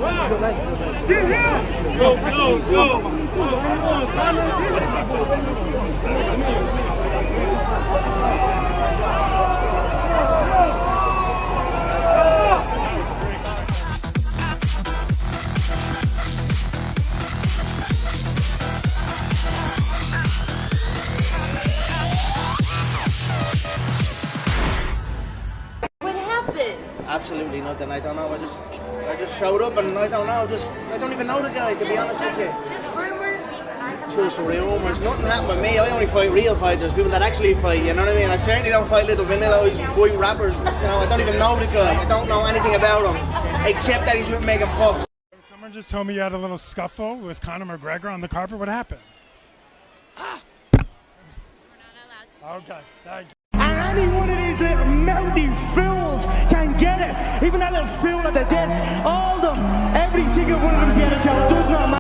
Get here! Go, go, go! What happened? Absolutely nothing. I don't know. I just showed up and I don't know. I don't even know the guy, to be honest with you. Just rumors? Just rumours. Nothing happened with me. I only fight real fighters, people that actually fight. You know what I mean? I certainly don't fight little vanilla white rappers. You know, I don't even know the guy. I don't know anything about him except that he's with Megan Fox. Someone just told me you had a little scuffle with Conor McGregor on the carpet. What happened? Okay, thank you. And any one of these little melty fools can get it. Even that little fool at the desk, all of them, every single one of them get a chance.